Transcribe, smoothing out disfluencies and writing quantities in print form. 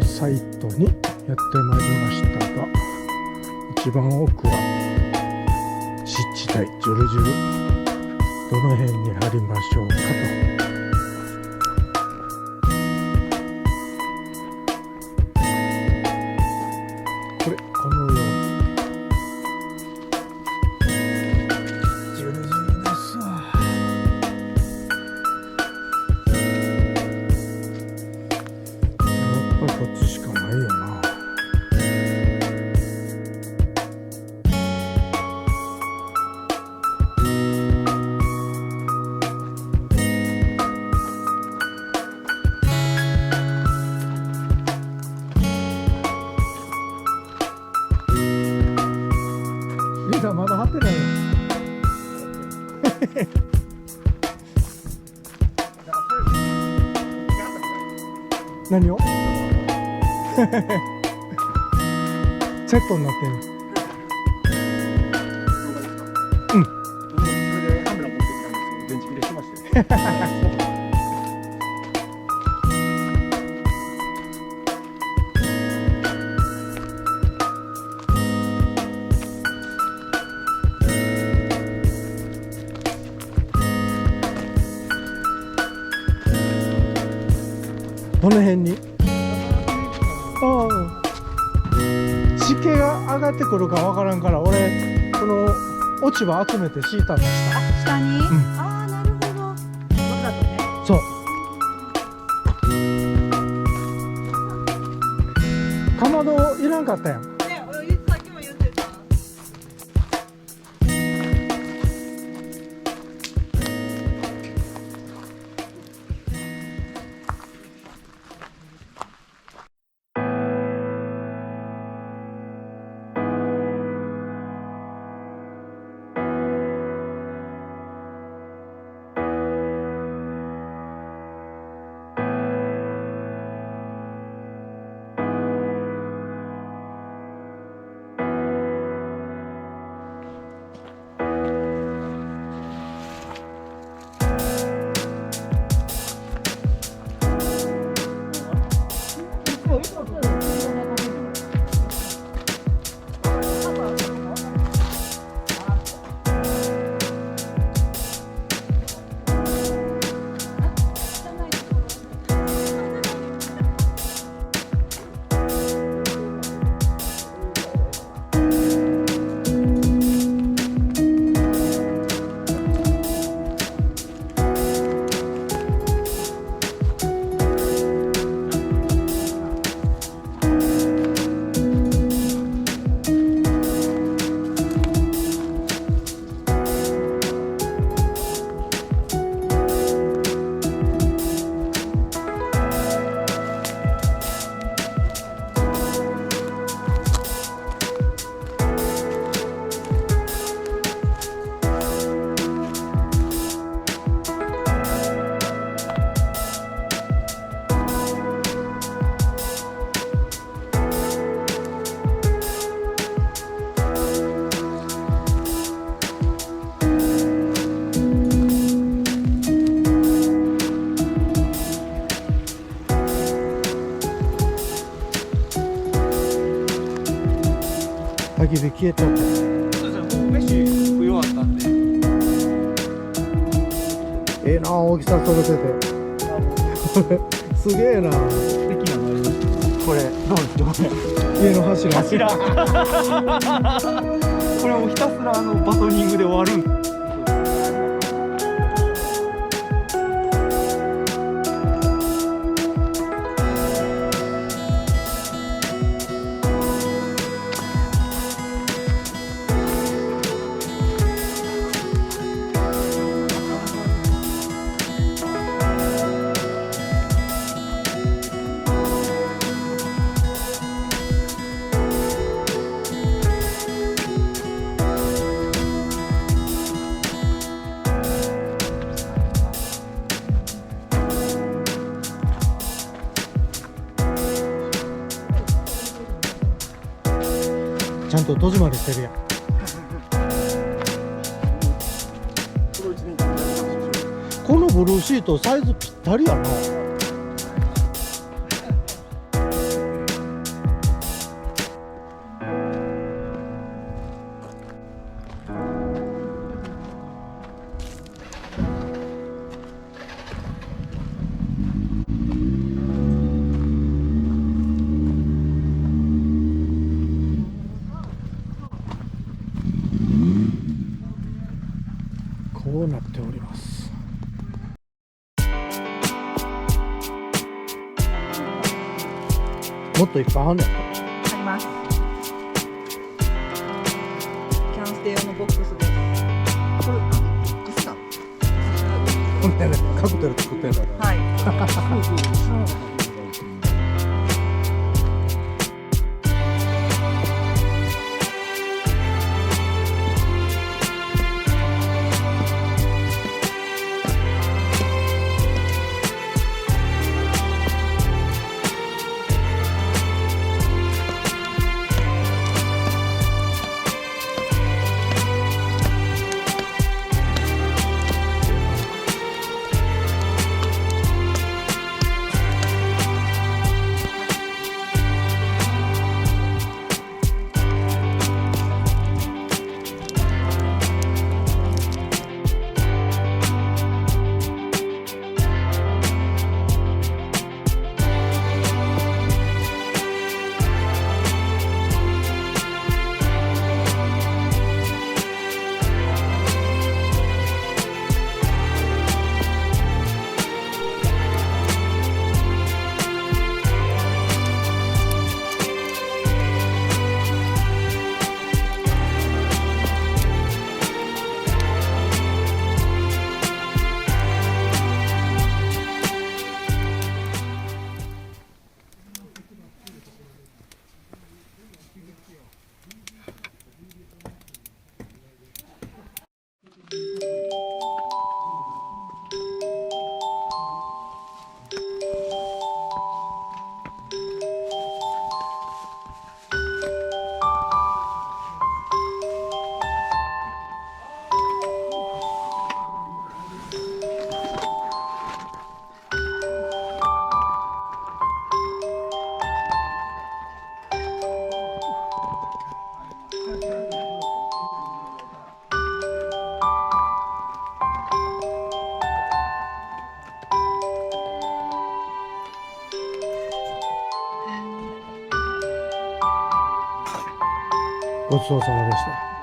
サイトにやってまいりましたが、一番奥は湿地帯ジュルジュル、どの辺に貼りましょうかと。これこのようにジュルジュルですわ。やっぱりこっちしかないよな。リーダーまだ貼ってないよ。何をセットになってる。うん。それでカメラ持ってきたんですけど、電池切れしてましたよ。どの辺に？ああ、湿気が上がってくるかわからんから、俺この落ち葉集めて敷いたの下。下に、ああ、なるほど。わざとね。そう。かまどいらんかったやん。ね、さっきも言ってた。焚き火消えちゃった。そうですね、もう飯食い終わったんで。ええな、大きさそれてて。すげえな。素敵なのありました。これどうですか？家の柱。柱。これはもうひたすらバトニングで終わるん。ちゃんと戸締まりしてるやん。このブルーシートサイズぴったりやな。うなっております。もっといっぱいあんねん。あります。キャンステ用のボックスで。これですか？ほんでね、カクテル作ってんだから。はい。そうそう、知らなかった。ごちそうさまでした。